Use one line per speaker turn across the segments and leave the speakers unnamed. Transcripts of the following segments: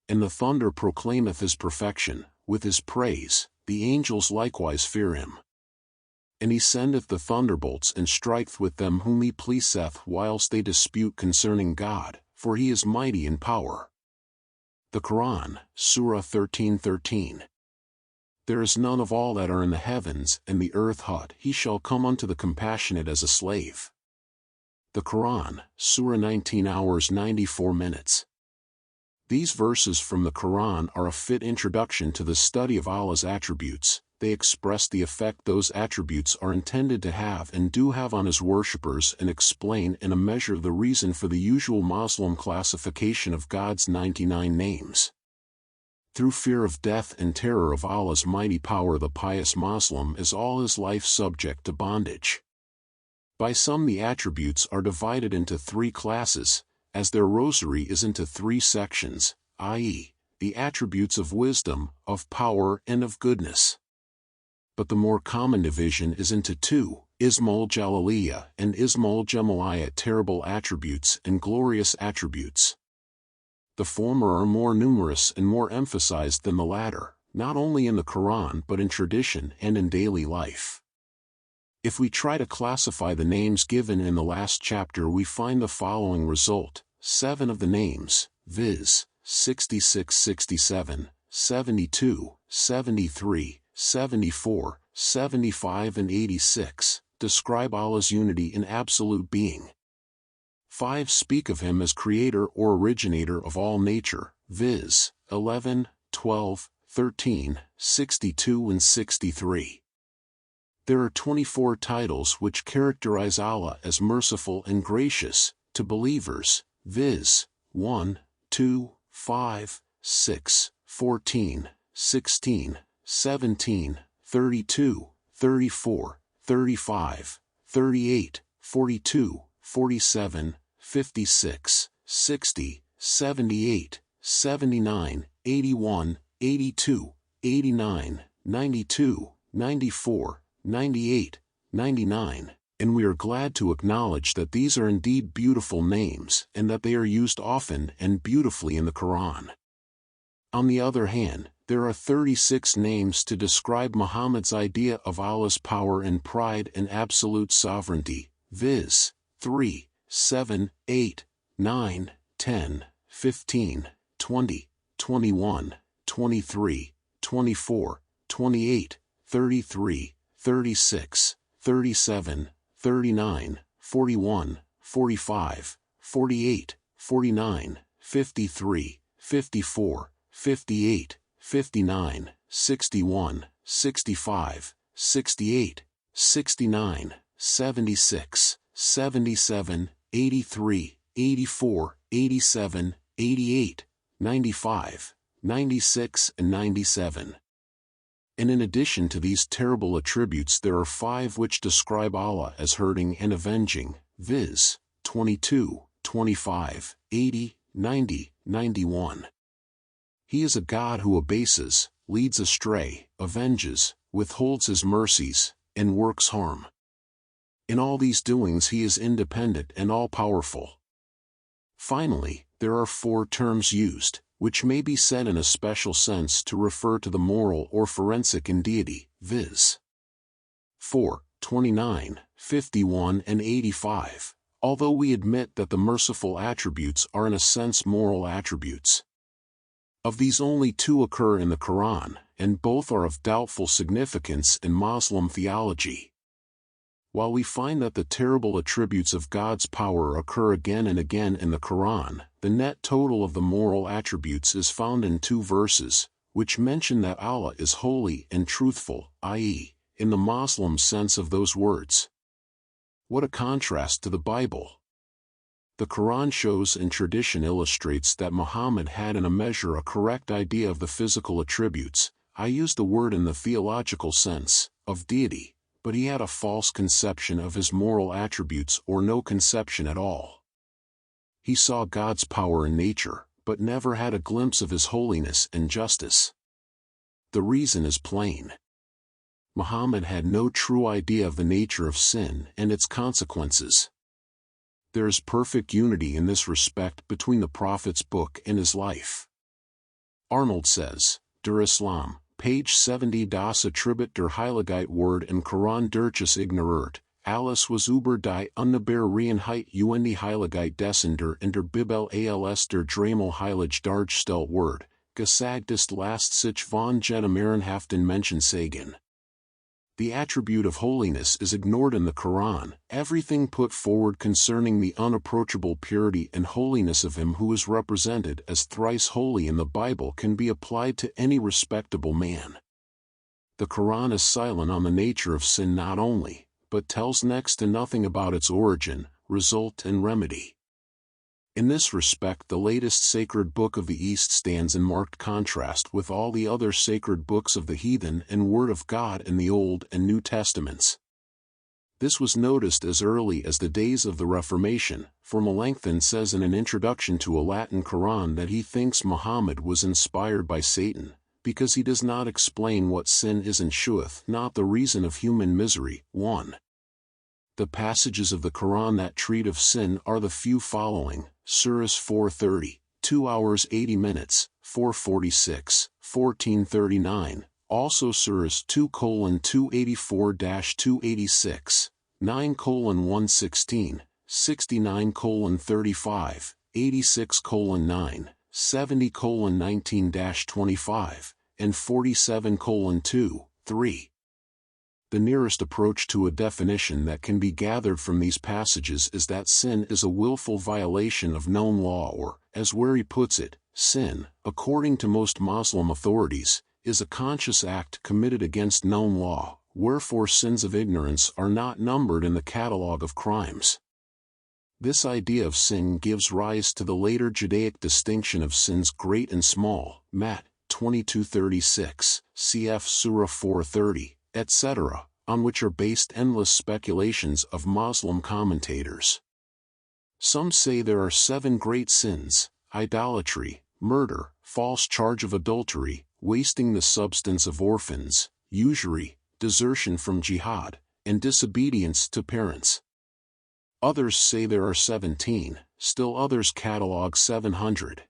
And the thunder proclaimeth his perfection, with his praise, the angels likewise fear him. And he sendeth the thunderbolts and striketh with them whom he pleaseth whilst they dispute concerning God, for he is mighty in power. The Koran, Surah 13:13. There is none of all that are in the heavens and the earth but he shall come unto the compassionate as a slave. The Koran, Surah 19 hours 94 minutes. These verses from the Quran are a fit introduction to the study of Allah's attributes. They express the effect those attributes are intended to have and do have on his worshippers and explain in a measure the reason for the usual Muslim classification of God's 99 names. Through fear of death and terror of Allah's mighty power, the pious Muslim is all his life subject to bondage. By some the attributes are divided into three classes, as their rosary is into three sections, i.e., the attributes of wisdom, of power and of goodness. But the more common division is into two, Ismul Jalaliya and Ismul Jamaliyya, terrible attributes and glorious attributes. The former are more numerous and more emphasized than the latter, not only in the Quran but in tradition and in daily life. If we try to classify the names given in the last chapter, we find the following result: 7 of the names, viz., 66, 67, 72, 73, 74, 75 and 86, describe Allah's unity in absolute being. 5 speak of him as creator or originator of all nature, viz., 11, 12, 13, 62 and 63. There are 24 titles which characterize Allah as merciful and gracious, to believers, viz., 1, 2, 5, 6, 14, 16, 17, 32, 34, 35, 38, 42, 47, 56, 60, 78, 79, 81, 82, 89, 92, 94, 98, 99, and we are glad to acknowledge that these are indeed beautiful names and that they are used often and beautifully in the Quran. On the other hand, there are 36 names to describe Muhammad's idea of Allah's power and pride and absolute sovereignty, viz., 3, 7, 8, 9, 10, 15, 20, 21, 23, 24, 28, 33, 36, 37, 39, 41, 45, 48, 49, 53, 54, 58, 59, 61, 65, 68, 69, 76, 77, 83, 84, 87, 88, 95, 96 and 97. And in addition to these terrible attributes, there are 5 which describe Allah as hurting and avenging, viz., 22, 25, 80, 90, 91. He is a God who abases, leads astray, avenges, withholds his mercies, and works harm. In all these doings he is independent and all-powerful. Finally, there are 4 terms used, which may be said in a special sense to refer to the moral or forensic in deity, viz. 4, 29, 51 and 85, although we admit that the merciful attributes are in a sense moral attributes. Of these only 2 occur in the Quran, and both are of doubtful significance in Muslim theology. While we find that the terrible attributes of God's power occur again and again in the Quran, the net total of the moral attributes is found in 2 verses, which mention that Allah is holy and truthful, i.e., in the Muslim sense of those words. What a contrast to the Bible! The Quran shows and tradition illustrates that Muhammad had in a measure a correct idea of the physical attributes, I use the word in the theological sense, of deity, but he had a false conception of his moral attributes or no conception at all. He saw God's power in nature, but never had a glimpse of his holiness and justice. The reason is plain. Muhammad had no true idea of the nature of sin and its consequences. There is perfect unity in this respect between the Prophet's book and his life. Arnold says, Der Islam, page 70. Das Attribut der Heiligkeit Word in Koran durch ignoriert, alles was über die Unbefriedenheit und die Heiligkeit dessen der in der Bibel als der Dreimal heilig dargestellt Word, gesagt ist lasst sich von jedem ehrenhaften Menschen sagen. The attribute of holiness is ignored in the Quran. Everything put forward concerning the unapproachable purity and holiness of him who is represented as thrice holy in the Bible can be applied to any respectable man. The Quran is silent on the nature of sin not only, but tells next to nothing about its origin, result and remedy. In this respect, the latest sacred book of the East stands in marked contrast with all the other sacred books of the heathen and Word of God in the Old and New Testaments. This was noticed as early as the days of the Reformation, for Melanchthon says in an introduction to a Latin Quran that he thinks Muhammad was inspired by Satan, because he does not explain what sin is and sheweth not the reason of human misery. 1. The passages of the Quran that treat of sin are the few following: Surahs 4:30, 2 hours 80 minutes, 4:46, 14:39, also Surahs 2:284-286, 9:116, 69:35, 86:9, 70:19-25, and 47:2, 3. The nearest approach to a definition that can be gathered from these passages is that sin is a willful violation of known law or, as Wary puts it, sin, according to most Muslim authorities, is a conscious act committed against known law, wherefore sins of ignorance are not numbered in the catalogue of crimes. This idea of sin gives rise to the later Judaic distinction of sins great and small, Matt. 22:36, cf. Surah 4:30, etc., on which are based endless speculations of Muslim commentators. Some say there are 7 great sins: idolatry, murder, false charge of adultery, wasting the substance of orphans, usury, desertion from jihad, and disobedience to parents. Others say there are 17, still others catalogue 700.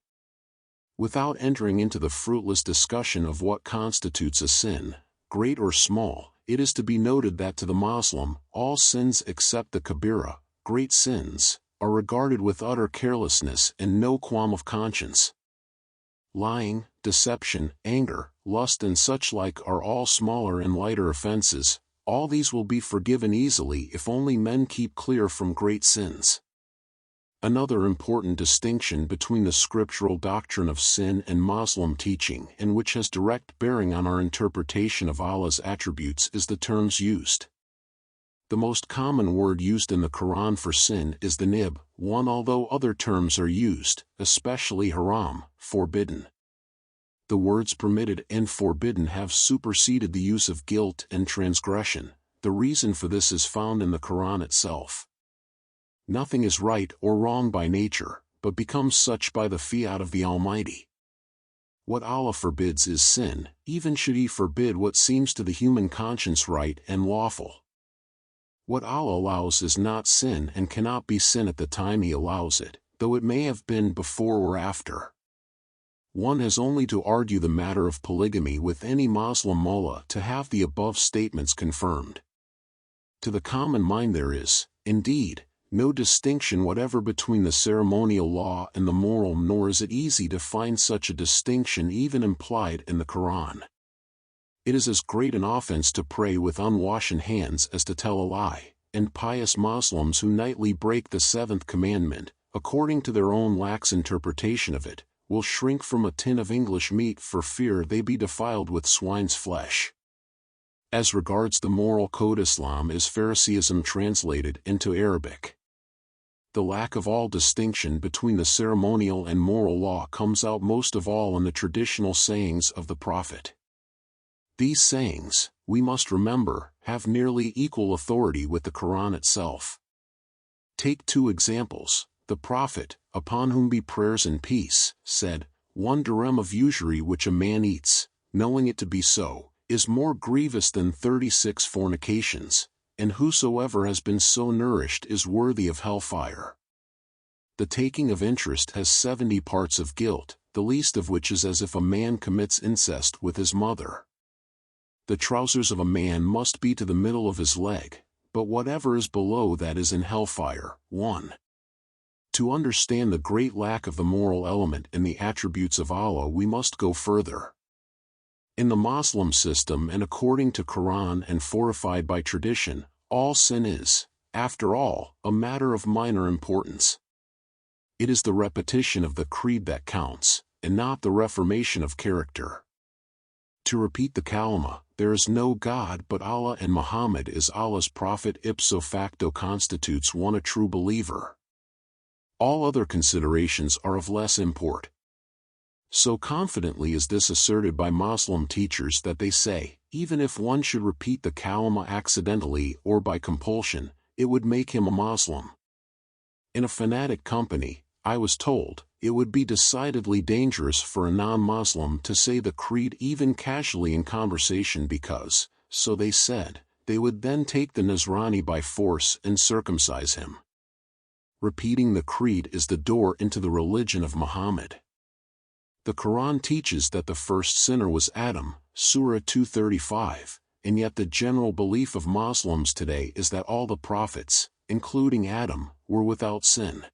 Without entering into the fruitless discussion of what constitutes a sin, great or small, it is to be noted that to the Muslim, all sins except the Kabira, great sins, are regarded with utter carelessness and no qualm of conscience. Lying, deception, anger, lust and such like are all smaller and lighter offenses. All these will be forgiven easily if only men keep clear from great sins. Another important distinction between the scriptural doctrine of sin and Muslim teaching, and which has direct bearing on our interpretation of Allah's attributes, is the terms used. The most common word used in the Quran for sin is the nib, one, although other terms are used, especially haram, forbidden. The words permitted and forbidden have superseded the use of guilt and transgression. The reason for this is found in the Quran itself. Nothing is right or wrong by nature, but becomes such by the fiat of the Almighty. What Allah forbids is sin, even should He forbid what seems to the human conscience right and lawful. What Allah allows is not sin and cannot be sin at the time He allows it, though it may have been before or after. One has only to argue the matter of polygamy with any Muslim mullah to have the above statements confirmed. To the common mind there is, indeed, no distinction whatever between the ceremonial law and the moral, nor is it easy to find such a distinction even implied in the Quran. It is as great an offense to pray with unwashen hands as to tell a lie, and pious Muslims who nightly break the 7th commandment, according to their own lax interpretation of it, will shrink from a tin of English meat for fear they be defiled with swine's flesh. As regards the moral code, Islam is Phariseeism translated into Arabic. The lack of all distinction between the ceremonial and moral law comes out most of all in the traditional sayings of the Prophet. These sayings, we must remember, have nearly equal authority with the Quran itself. Take 2 examples. The Prophet, upon whom be prayers and peace, said, 1 dirham of usury which a man eats, knowing it to be so, is more grievous than 36 fornications, and whosoever has been so nourished is worthy of hellfire. The taking of interest has 70 parts of guilt, the least of which is as if a man commits incest with his mother. The trousers of a man must be to the middle of his leg, but whatever is below that is in hellfire. 1. To understand the great lack of the moral element in the attributes of Allah, we must go further. In the Muslim system and according to Quran and fortified by tradition, all sin is, after all, a matter of minor importance. It is the repetition of the creed that counts, and not the reformation of character. To repeat the kalima, there is no God but Allah and Muhammad is Allah's prophet, ipso facto constitutes one a true believer. All other considerations are of less import. So confidently is this asserted by Muslim teachers that they say, even if one should repeat the kalima accidentally or by compulsion, it would make him a Muslim. In a fanatic company, I was told, it would be decidedly dangerous for a non-Muslim to say the creed even casually in conversation because, so they said, they would then take the Nasrani by force and circumcise him. Repeating the creed is the door into the religion of Muhammad. The Quran teaches that the first sinner was Adam, Surah 235, and yet the general belief of Muslims today is that all the prophets, including Adam, were without sin.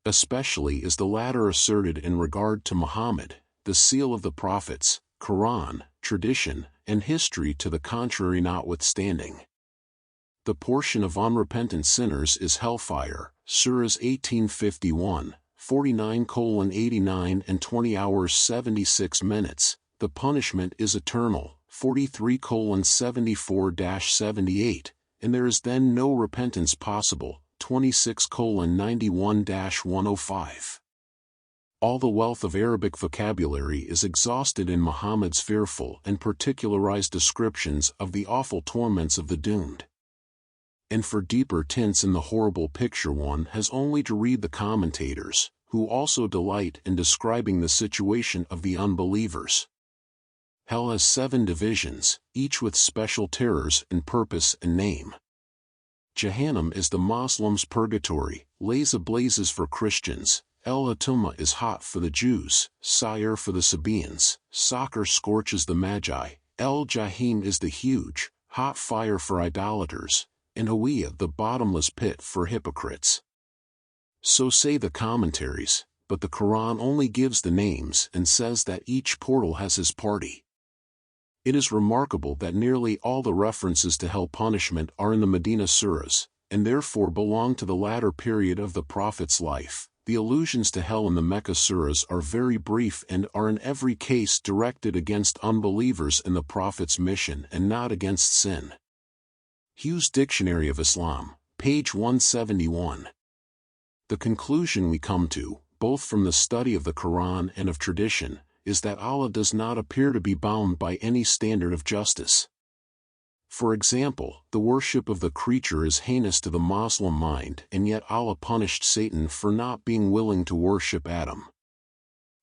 Especially is the latter asserted in regard to Muhammad, the seal of the prophets, Quran, tradition, and history to the contrary notwithstanding. The portion of unrepentant sinners is hellfire, Surahs 1851, 49:89 and 20 hours 76 minutes. The punishment is eternal, 43:74-78, and there is then no repentance possible, 26:91-105. All the wealth of Arabic vocabulary is exhausted in Muhammad's fearful and particularized descriptions of the awful torments of the doomed. And for deeper tints in the horrible picture one has only to read the commentators, who also delight in describing the situation of the unbelievers. Hell has 7 divisions, each with special terrors in purpose and name. Jahannam is the Muslims' purgatory, lays ablazes for Christians, El-Hatuma is hot for the Jews, Sire for the Sabaeans, Saqar scorches the Magi, El-Jahim is the huge, hot fire for idolaters, and Hawiyah the bottomless pit for hypocrites. So say the commentaries, but the Quran only gives the names and says that each portal has his party. It is remarkable that nearly all the references to hell punishment are in the Medina surahs, and therefore belong to the latter period of the Prophet's life. The allusions to hell in the Mecca surahs are very brief and are in every case directed against unbelievers in the Prophet's mission and not against sin. Hughes' Dictionary of Islam, page 171. The conclusion we come to, both from the study of the Quran and of tradition, is that Allah does not appear to be bound by any standard of justice. For example, the worship of the creature is heinous to the Muslim mind, and yet Allah punished Satan for not being willing to worship Adam.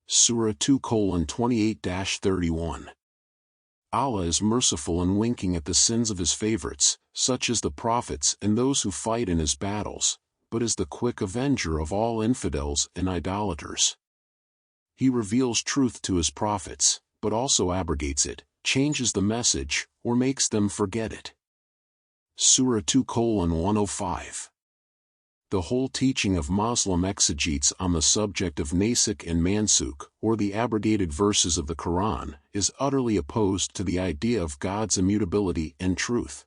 Surah 2:28-31. Allah is merciful in winking at the sins of his favorites, such as the prophets and those who fight in his battles, but is the quick avenger of all infidels and idolaters. He reveals truth to his prophets, but also abrogates it, changes the message, or makes them forget it. Surah 2:105. The whole teaching of Muslim exegetes on the subject of Nasikh and Mansukh, or the abrogated verses of the Quran, is utterly opposed to the idea of God's immutability and truth.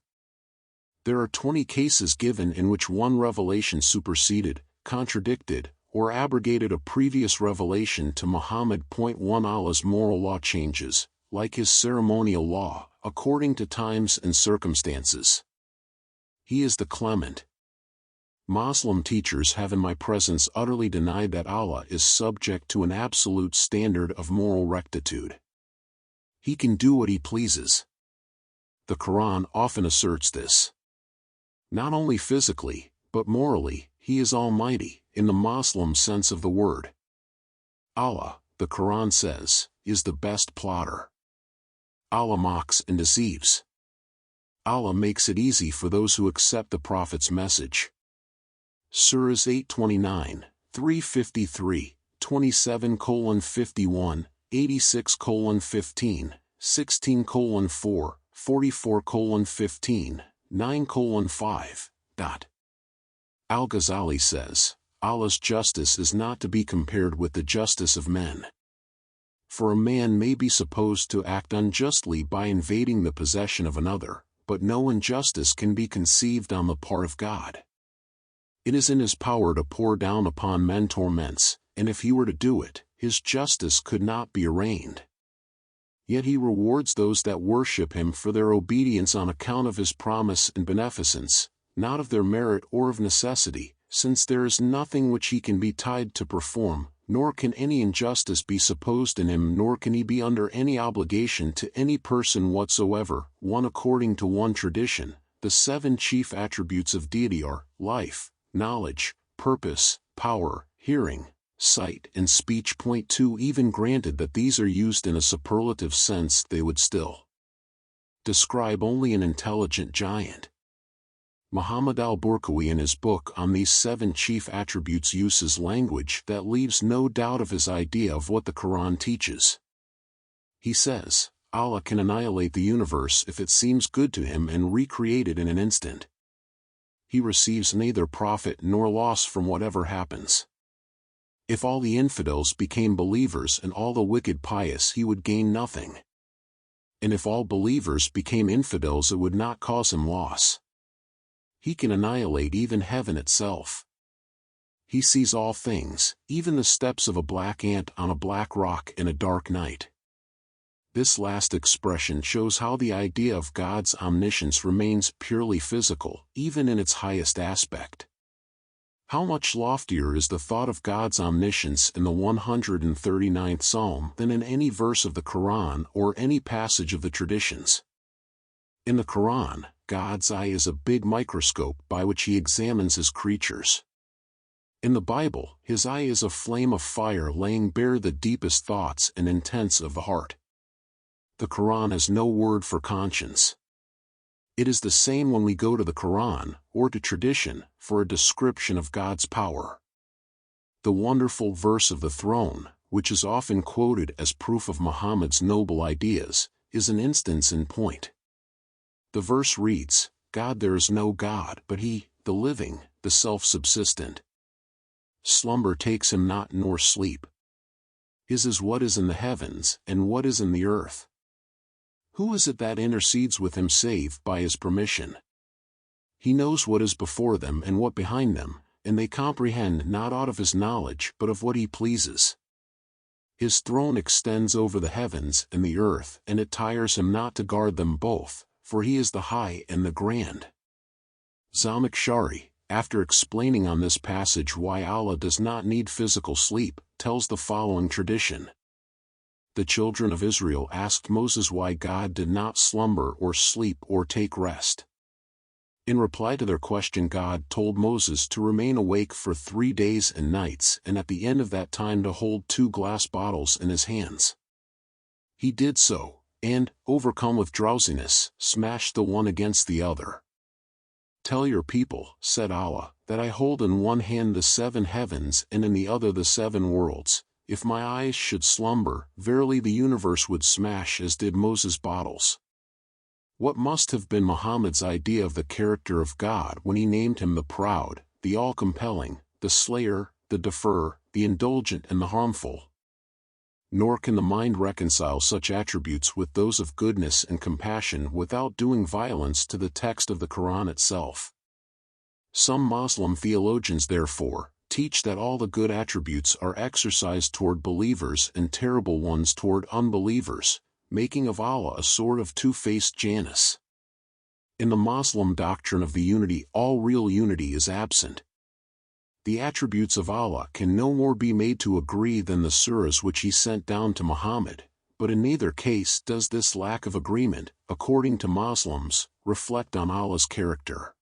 There are 20 cases given in which one revelation superseded, contradicted, or abrogated a previous revelation to Muhammad. 1 Allah's moral law changes, like his ceremonial law, according to times and circumstances. He is the Clement. Muslim teachers have in my presence utterly denied that Allah is subject to an absolute standard of moral rectitude. He can do what he pleases. The Quran often asserts this. Not only physically, but morally, he is almighty, in the Muslim sense of the word. Allah, the Quran says, is the best plotter. Allah mocks and deceives. Allah makes it easy for those who accept the Prophet's message. Surahs 829, 353, 27:51, 86:15, 16:4, 44:15, 9:5. Al-Ghazali says, Allah's justice is not to be compared with the justice of men. For a man may be supposed to act unjustly by invading the possession of another, but no injustice can be conceived on the part of God. It is in his power to pour down upon men torments, and if he were to do it, his justice could not be arraigned. Yet he rewards those that worship him for their obedience on account of his promise and beneficence, not of their merit or of necessity, since there is nothing which he can be tied to perform, nor can any injustice be supposed in him, nor can he be under any obligation to any person whatsoever. 1 According to one tradition, the 7 chief attributes of deity are life, knowledge, purpose, power, hearing, sight, and speech. 2 Even granted that these are used in a superlative sense, they would still describe only an intelligent giant. Muhammad al-Burkawi in his book on these 7 chief attributes uses language that leaves no doubt of his idea of what the Quran teaches. He says, Allah can annihilate the universe if it seems good to him and recreate it in an instant. He receives neither profit nor loss from whatever happens. If all the infidels became believers and all the wicked pious, he would gain nothing. And if all believers became infidels, it would not cause him loss. He can annihilate even heaven itself. He sees all things, even the steps of a black ant on a black rock in a dark night. This last expression shows how the idea of God's omniscience remains purely physical, even in its highest aspect. How much loftier is the thought of God's omniscience in the 139th Psalm than in any verse of the Quran or any passage of the traditions. In the Quran, God's eye is a big microscope by which he examines his creatures. In the Bible, his eye is a flame of fire laying bare the deepest thoughts and intents of the heart. The Quran has no word for conscience. It is the same when we go to the Quran, or to tradition, for a description of God's power. The wonderful verse of the throne, which is often quoted as proof of Muhammad's noble ideas, is an instance in point. The verse reads, God, there is no God but He, the living, the self-subsistent. Slumber takes him not nor sleep. His is what is in the heavens and what is in the earth. Who is it that intercedes with him save by his permission? He knows what is before them and what behind them, and they comprehend not aught of his knowledge but of what he pleases. His throne extends over the heavens and the earth, and it tires him not to guard them both, for he is the high and the grand. Zamakhshari, after explaining on this passage why Allah does not need physical sleep, tells the following tradition. The children of Israel asked Moses why God did not slumber or sleep or take rest. In reply to their question, God told Moses to remain awake for 3 days and nights, and at the end of that time to hold 2 glass bottles in his hands. He did so, and, overcome with drowsiness, smashed the one against the other. Tell your people, said Allah, that I hold in one hand the 7 heavens and in the other the 7 worlds. If my eyes should slumber, verily the universe would smash as did Moses' bottles. What must have been Muhammad's idea of the character of God when he named him the proud, the all-compelling, the slayer, the deferrer, the indulgent and the harmful? Nor can the mind reconcile such attributes with those of goodness and compassion without doing violence to the text of the Quran itself. Some Muslim theologians, therefore, teach that all the good attributes are exercised toward believers and terrible ones toward unbelievers, making of Allah a sort of two-faced Janus. In the Moslim doctrine of the unity, all real unity is absent. The attributes of Allah can no more be made to agree than the surahs which he sent down to Muhammad, but in neither case does this lack of agreement, according to Muslims, reflect on Allah's character.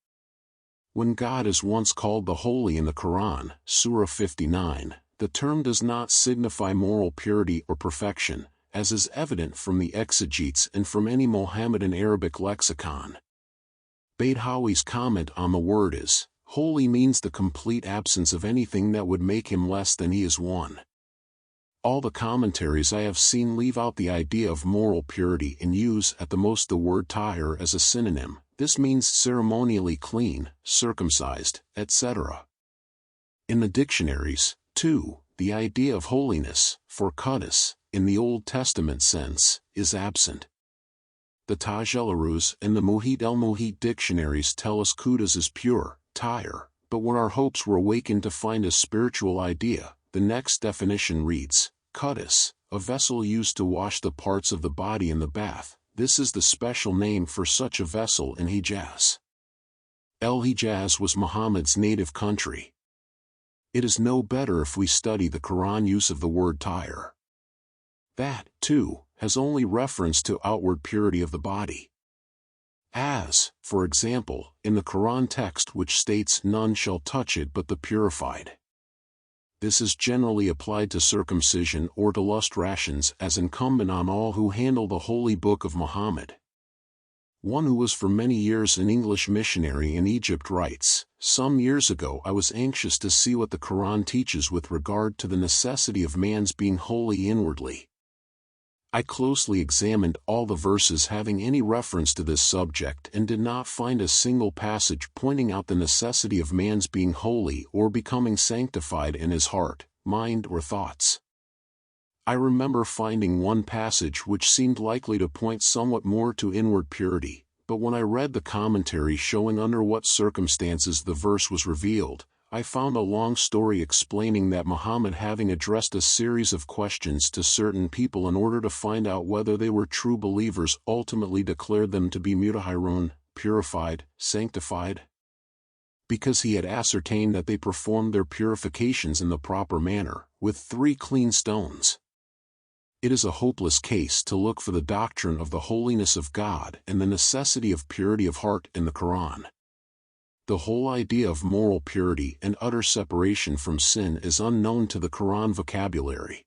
When God is once called the Holy in the Quran, Surah 59, the term does not signify moral purity or perfection, as is evident from the exegetes and from any Mohammedan Arabic lexicon. Badawi's comment on the word is, holy means the complete absence of anything that would make him less than he is one. All the commentaries I have seen leave out the idea of moral purity and use at the most the word tahir as a synonym. This means ceremonially clean, circumcised, etc. In the dictionaries, too, the idea of holiness, for Qudus, in the Old Testament sense, is absent. The Taj el-Aruz and the Muhit el-Muhit dictionaries tell us Qudus is pure, tahir, but when our hopes were awakened to find a spiritual idea, the next definition reads, Qudus, a vessel used to wash the parts of the body in the bath. This is the special name for such a vessel in Hijaz. El-Hijaz was Muhammad's native country. It is no better if we study the Quran use of the word tahir. That, too, has only reference to outward purity of the body. As, for example, in the Quran text which states none shall touch it but the purified. This is generally applied to circumcision or to lust rations as incumbent on all who handle the holy book of Muhammad. One who was for many years an English missionary in Egypt writes, "Some years ago I was anxious to see what the Quran teaches with regard to the necessity of man's being holy inwardly. I closely examined all the verses having any reference to this subject and did not find a single passage pointing out the necessity of man's being holy or becoming sanctified in his heart, mind or thoughts. I remember finding one passage which seemed likely to point somewhat more to inward purity, but when I read the commentary showing under what circumstances the verse was revealed, I found a long story explaining that Muhammad, having addressed a series of questions to certain people in order to find out whether they were true believers, ultimately declared them to be mutahharun, purified, sanctified, because he had ascertained that they performed their purifications in the proper manner, with 3 clean stones. It is a hopeless case to look for the doctrine of the holiness of God and the necessity of purity of heart in the Quran. The whole idea of moral purity and utter separation from sin is unknown to the Quran vocabulary.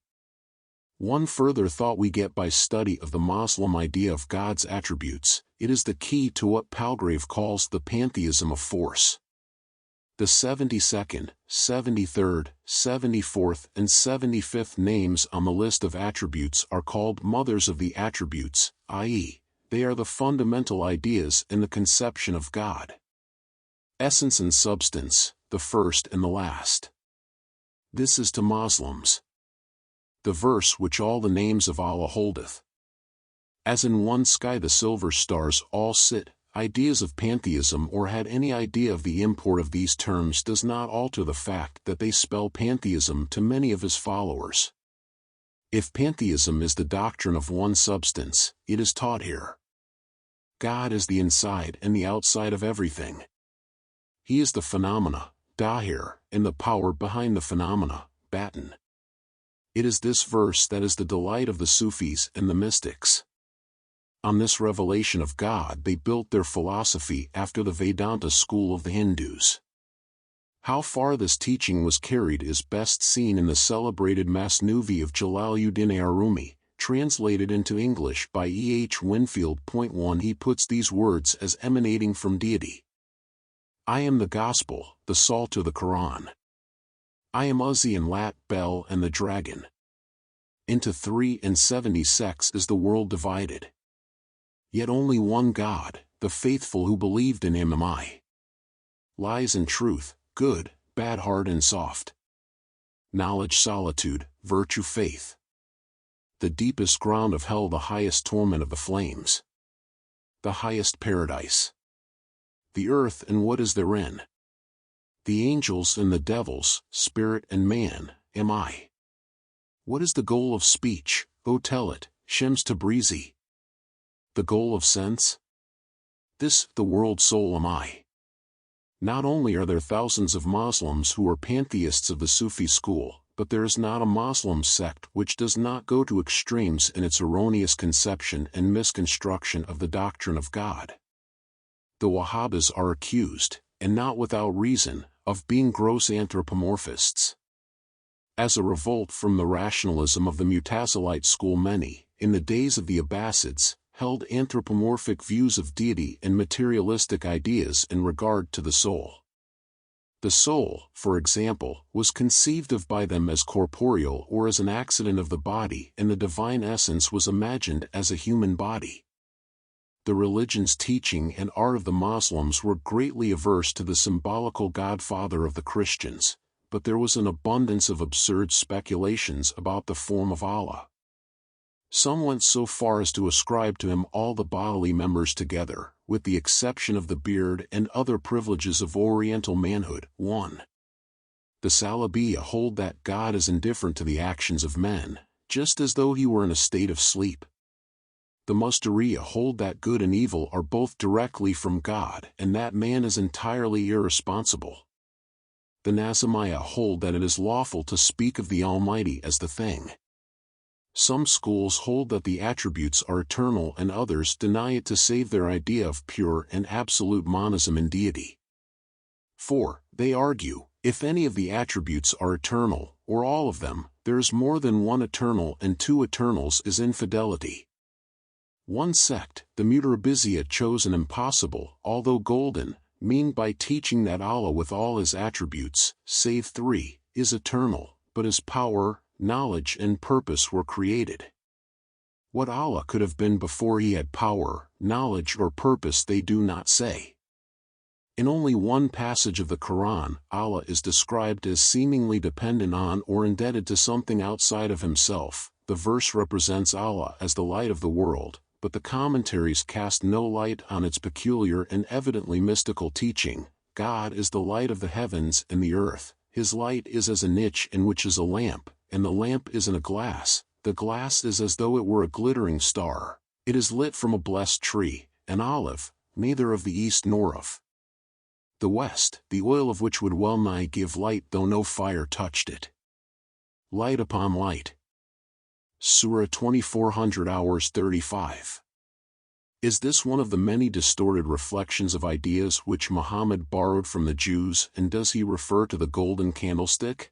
One further thought we get by study of the Muslim idea of God's attributes. It is the key to what Palgrave calls the pantheism of force. The 72nd, 73rd, 74th and 75th names on the list of attributes are called mothers of the attributes, i.e., they are the fundamental ideas in the conception of God. Essence and substance, the first and the last. This is to Muslims the verse which all the names of Allah holdeth. As in one sky the silver stars all sit. Ideas of pantheism or had any idea of the import of these terms does not alter the fact that they spell pantheism to many of his followers. If pantheism is the doctrine of one substance, it is taught here. God is the inside and the outside of everything. He is the phenomena, Dahir, and the power behind the phenomena, Batin. It is this verse that is the delight of the Sufis and the mystics. On this revelation of God they built their philosophy after the Vedanta school of the Hindus. How far this teaching was carried is best seen in the celebrated Masnuvi of Jalaluddin Arumi, translated into English by E. H. Winfield. 1. He puts these words as emanating from deity. I am the gospel, the salt of the Quran. I am Uzzi and Lat, Bel and the dragon. Into 73 sects is the world divided. Yet only one God, the faithful who believed in him am I. Lies and truth, good, bad, hard and soft. Knowledge, solitude, virtue, faith. The deepest ground of hell, the highest torment of the flames. The highest paradise. The earth and what is therein. The angels and the devils, spirit and man, am I. What is the goal of speech, O tell it, Shems Tabrizi? The goal of sense? This, the world soul am I. Not only are there thousands of Muslims who are pantheists of the Sufi school, but there is not a Muslim sect which does not go to extremes in its erroneous conception and misconstruction of the doctrine of God. The Wahhabis are accused, and not without reason, of being gross anthropomorphists. As a revolt from the rationalism of the Mutazilite school, many, in the days of the Abbasids, held anthropomorphic views of deity and materialistic ideas in regard to the soul. The soul, for example, was conceived of by them as corporeal or as an accident of the body, and the divine essence was imagined as a human body. The religion's teaching and art of the Muslims were greatly averse to the symbolical Godfather of the Christians, but there was an abundance of absurd speculations about the form of Allah. Some went so far as to ascribe to him all the bodily members together, with the exception of the beard and other privileges of Oriental manhood. 1. The Salabiya hold that God is indifferent to the actions of men, just as though he were in a state of sleep. The Mustariya hold that good and evil are both directly from God and that man is entirely irresponsible. The Nazamiya hold that it is lawful to speak of the Almighty as the thing. Some schools hold that the attributes are eternal and others deny it to save their idea of pure and absolute monism in deity. 4. They argue, if any of the attributes are eternal, or all of them, there is more than one eternal and two eternals is infidelity. One sect, the Mutarabizia, chose an impossible, although golden, mean by teaching that Allah with all his attributes, save three, is eternal, but his power, knowledge and purpose were created. What Allah could have been before he had power, knowledge or purpose they do not say. In only one passage of the Koran, Allah is described as seemingly dependent on or indebted to something outside of himself. The verse represents Allah as the light of the world, but the commentaries cast no light on its peculiar and evidently mystical teaching. God is the light of the heavens and the earth. His light is as a niche in which is a lamp, and the lamp is in a glass. The glass is as though it were a glittering star. It is lit from a blessed tree, an olive, neither of the east nor of the west, the oil of which would well nigh give light though no fire touched it. Light upon light. Surah 2400 hours 35. Is this one of the many distorted reflections of ideas which Muhammad borrowed from the Jews, and does he refer to the golden candlestick?